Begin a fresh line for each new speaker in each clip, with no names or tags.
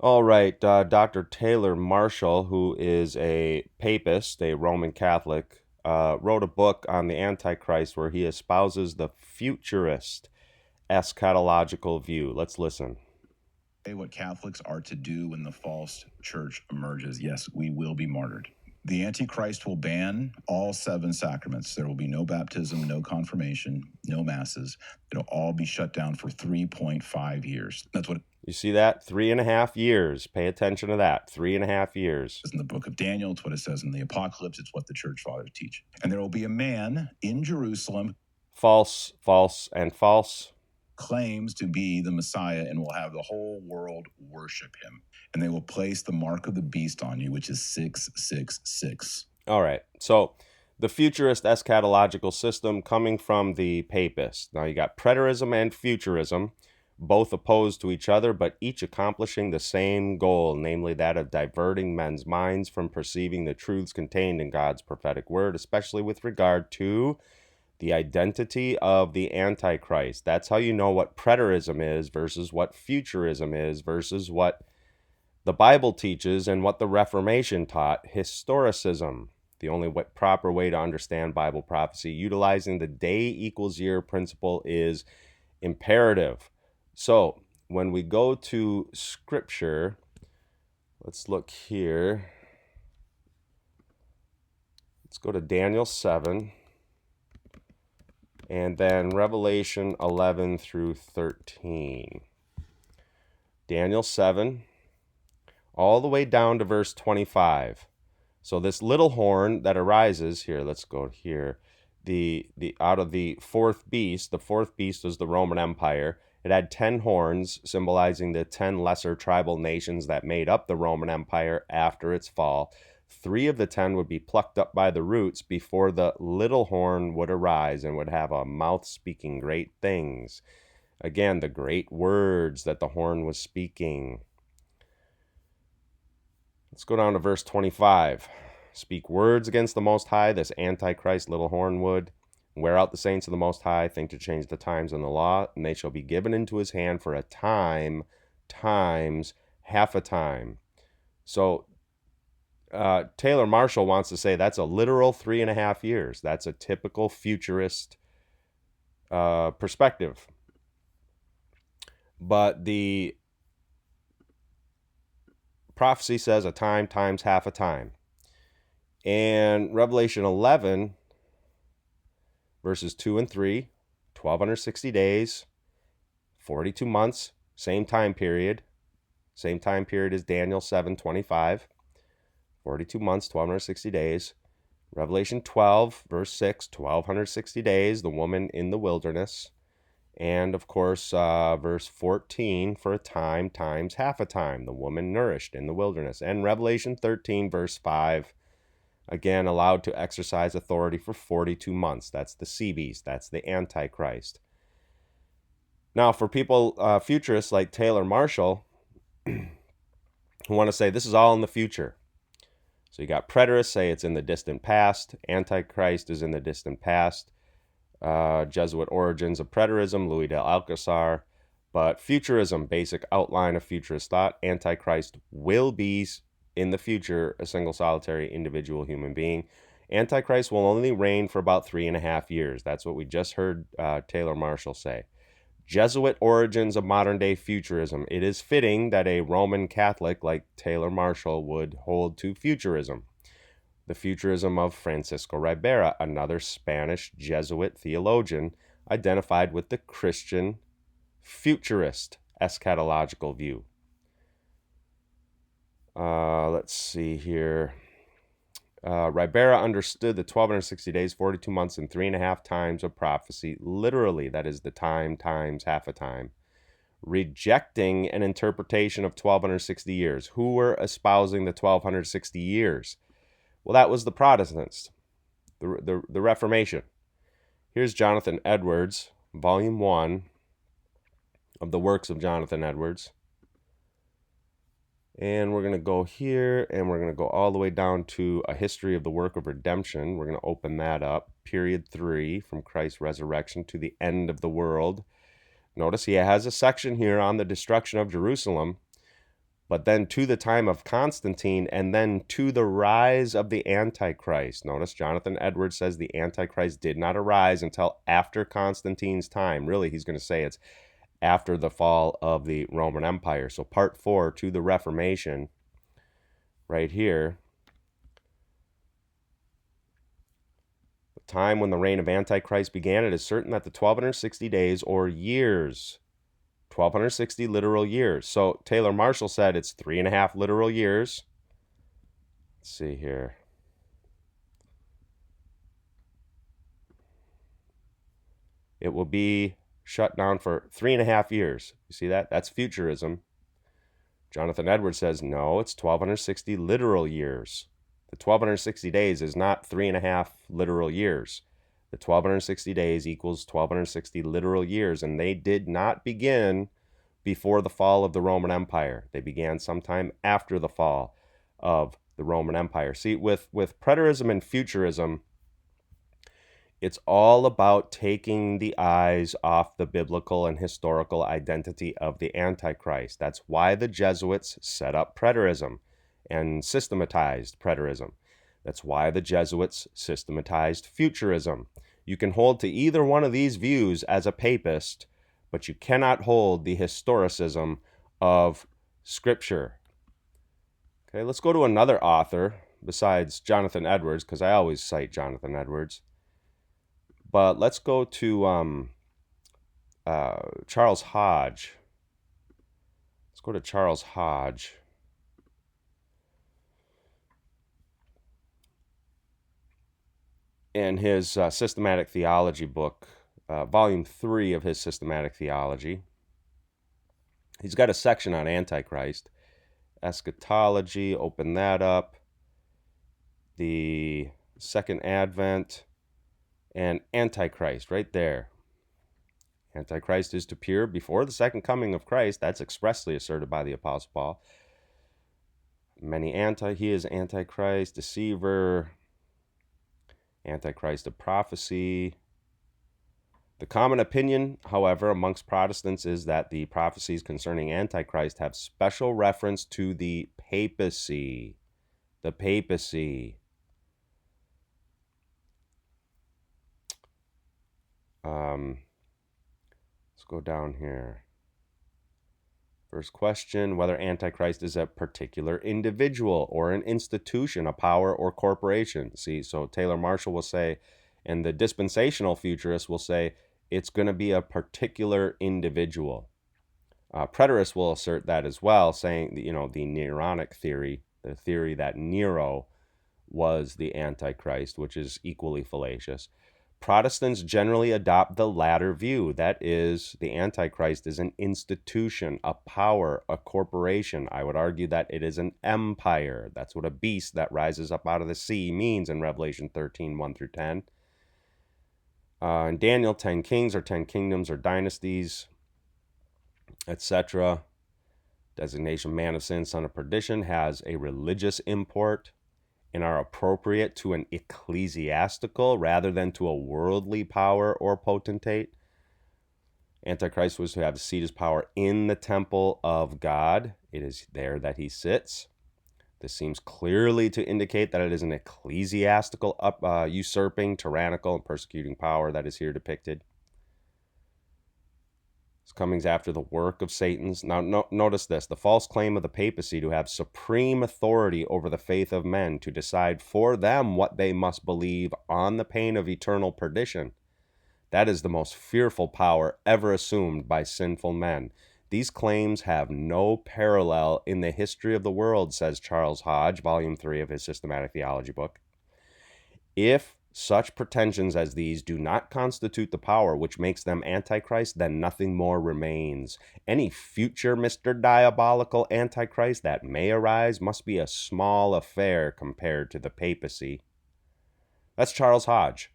All right, Dr. Taylor Marshall, who is a papist, a Roman Catholic, wrote a book on the Antichrist where he espouses the futurist eschatological view. Let's listen.
What Catholics are to do when the false church emerges. Yes, we will be martyred. The Antichrist will ban all 7 sacraments. There will be no baptism, no confirmation, no masses. It'll all be shut down for 3.5 years. That's what
You see that? 3.5 years. Pay attention to that. 3.5 years.
in the book of Daniel. It's what it says in the Apocalypse. It's what the church fathers teach. And there will be a man in Jerusalem
False, false, and false.
claims to be the Messiah and will have the whole world worship him. And they will place the mark of the beast on you, which is 666.
All right. So the futurist eschatological system coming from the Papist. Now you got preterism and futurism, both opposed to each other, but each accomplishing the same goal, namely that of diverting men's minds from perceiving the truths contained in God's prophetic word, especially with regard to the identity of the Antichrist. That's how you know what preterism is versus what futurism is versus what the Bible teaches and what the Reformation taught, historicism. The only proper way to understand Bible prophecy, utilizing the day equals year principle, is imperative. So when we go to Scripture, let's look here. Let's go to Daniel 7. And then Revelation 11 through 13. Daniel 7, all the way down to verse 25. So this little horn that arises here, let's go here. The out of the fourth beast was the Roman Empire. It had 10 horns, symbolizing the 10 lesser tribal nations that made up the Roman Empire after its fall. 3 of the 10 would be plucked up by the roots before the little horn would arise and would have a mouth speaking great things. Again, the great words that the horn was speaking. Let's go down to verse 25. Speak words against the Most High, this Antichrist little horn would. Wear out the saints of the Most High, think to change the times and the law, and they shall be given into his hand for a time, times, half a time. So Taylor Marshall wants to say that's a literal 3.5 years. That's a typical futurist perspective. But the prophecy says a time times half a time. And Revelation 11, verses 2 and 3, 1,260 days, 42 months, same time period as Daniel 7:25. 42 months, 1,260 days. Revelation 12, verse 6, 1,260 days, the woman in the wilderness. And, of course, verse 14, for a time times half a time, the woman nourished in the wilderness. And Revelation 13, verse 5, again, allowed to exercise authority for 42 months. That's the sea beast. That's the Antichrist. Now, for people, futurists like Taylor Marshall, who want to say this is all in the future. So you got preterists say it's in the distant past. Antichrist is in the distant past. Jesuit origins of preterism, Louis de Alcazar. But futurism, basic outline of futurist thought. Antichrist will be, in the future, a single solitary individual human being. Antichrist will only reign for about 3.5 years. That's what we just heard Taylor Marshall say. Jesuit origins of modern-day futurism. It is fitting that a Roman Catholic like Taylor Marshall would hold to futurism. The Futurism of Francisco Ribera, another Spanish Jesuit theologian, identified with the Christian futurist eschatological view. Let's see here. Ribera understood the 1,260 days, 42 months, and 3.5 times of prophecy literally. That is the time times half a time. Rejecting an interpretation of 1,260 years. Who were espousing the 1,260 years? Well, that was the Protestants, the Reformation. Here's Jonathan Edwards, Volume 1 of the works of Jonathan Edwards. And we're going to go here, and we're going to go all the way down to A History of the Work of Redemption. We're going to open that up. Period 3, from Christ's resurrection to the end of the world. Notice he has a section here on the destruction of Jerusalem. but then to the time of Constantine, and then to the rise of the Antichrist. Notice Jonathan Edwards says the Antichrist did not arise until after Constantine's time. Really, he's going to say it's after the fall of the Roman Empire. So part 4, to the Reformation, right here. The time when the reign of Antichrist began, it is certain that the 1260 days or years, 1260 literal years. So Taylor Marshall said it's 3.5 literal years. Let's see here. It will be shut down for 3.5 years. You see that? That's Futurism. Jonathan Edwards says, no, it's 1260 literal years. The 1260 days is not 3.5 literal years. The 1260 days equals 1260 literal years, and they did not begin before the fall of the Roman Empire. They began sometime after the fall of the Roman Empire. See, with preterism and futurism, it's all about taking the eyes off the biblical and historical identity of the Antichrist. That's why the Jesuits set up preterism and systematized preterism. That's why the Jesuits systematized futurism. You can hold to either one of these views as a papist, but you cannot hold the historicism of Scripture. Okay, let's go to another author besides Jonathan Edwards, because I always cite Jonathan Edwards. But let's go to Charles Hodge. Let's go to Charles Hodge. In his Systematic Theology book, Volume 3 of his Systematic Theology, he's got a section on Antichrist. Eschatology, open that up. The Second Advent. And Antichrist, right there. Antichrist is to appear before the second coming of Christ. That's expressly asserted by the Apostle Paul. He is Antichrist, deceiver, Antichrist of prophecy. The common opinion, however, amongst Protestants is that the prophecies concerning Antichrist have special reference to the papacy. The papacy. Let's go down here. First question, whether Antichrist is a particular individual or an institution, a power or corporation. See, so Taylor Marshall will say, and the dispensational futurist will say, it's going to be a particular individual. Preterists will assert that as well, saying, the Neronic theory, the theory that Nero was the Antichrist, which is equally fallacious. Protestants generally adopt the latter view. That is, the Antichrist is an institution, a power, a corporation. I would argue that it is an empire. That's what a beast that rises up out of the sea means in Revelation 13, 1 through 10. In Daniel, 10 kings or 10 kingdoms or dynasties, etc. Designation man of sin, son of perdition has a religious import and are appropriate to an ecclesiastical rather than to a worldly power or potentate. Antichrist was to have seat his power in the temple of God. It is there that he sits. This seems clearly to indicate that it is an ecclesiastical, usurping, tyrannical, and persecuting power that is here depicted. His comings after the work of Satan's. Now, notice this. The false claim of the papacy to have supreme authority over the faith of men, to decide for them what they must believe on the pain of eternal perdition. That is the most fearful power ever assumed by sinful men. These claims have no parallel in the history of the world, says Charles Hodge, Volume 3 of his Systematic Theology book. If such pretensions as these do not constitute the power which makes them Antichrist, then nothing more remains. Any future Mr. Diabolical Antichrist that may arise must be a small affair compared to the papacy. That's Charles Hodge.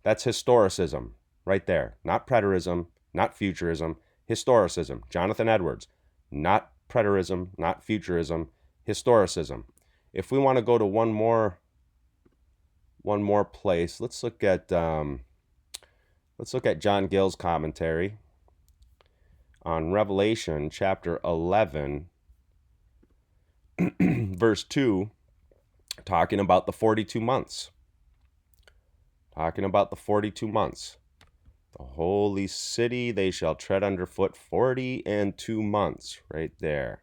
That's historicism, right there. Not preterism, not futurism, historicism. Jonathan Edwards, not preterism, not futurism, historicism. If we want to go to one more place, let's look at John Gill's commentary on Revelation chapter 11, verse 2, talking about the 42 months. Talking about the 42 months. The holy city they shall tread underfoot 42 months, right there.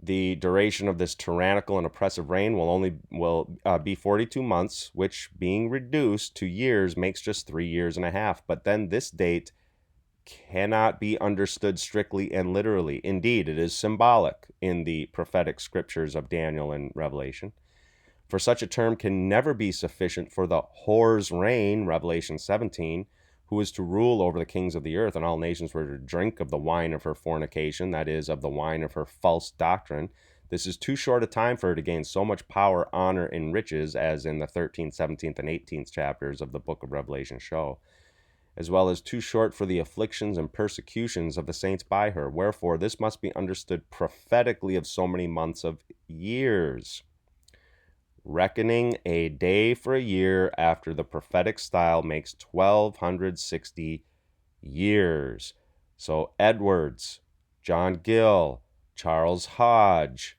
The duration of this tyrannical and oppressive reign will be 42 months, which, being reduced to years, makes just 3 years and a half. But then this date cannot be understood strictly and literally. Indeed, it is symbolic in the prophetic scriptures of Daniel and Revelation. For such a term can never be sufficient for the whore's reign, Revelation 17, who is to rule over the kings of the earth, and all nations were to drink of the wine of her fornication, that is, of the wine of her false doctrine. This is too short a time for her to gain so much power, honor, and riches as in the 13th, 17th, and 18th chapters of the book of Revelation show, as well as too short for the afflictions and persecutions of the saints by her. Wherefore, this must be understood prophetically of so many months of years, reckoning a day for a year after the prophetic style makes 1260 years. So Edwards, John Gill, Charles Hodge,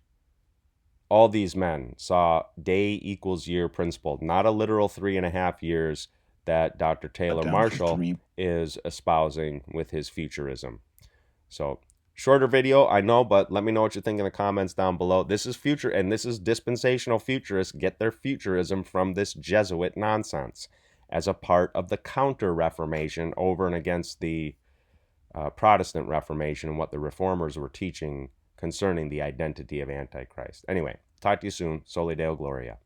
all these men saw day equals year principle, not a literal 3.5 years that Dr. Taylor Marshall is espousing with his futurism. So shorter video, I know, but let me know what you think in the comments down below. This is this is dispensational futurists get their futurism from this Jesuit nonsense as a part of the counter-reformation over and against the Protestant Reformation and what the reformers were teaching concerning the identity of Antichrist. Anyway, talk to you soon. Soli Deo Gloria.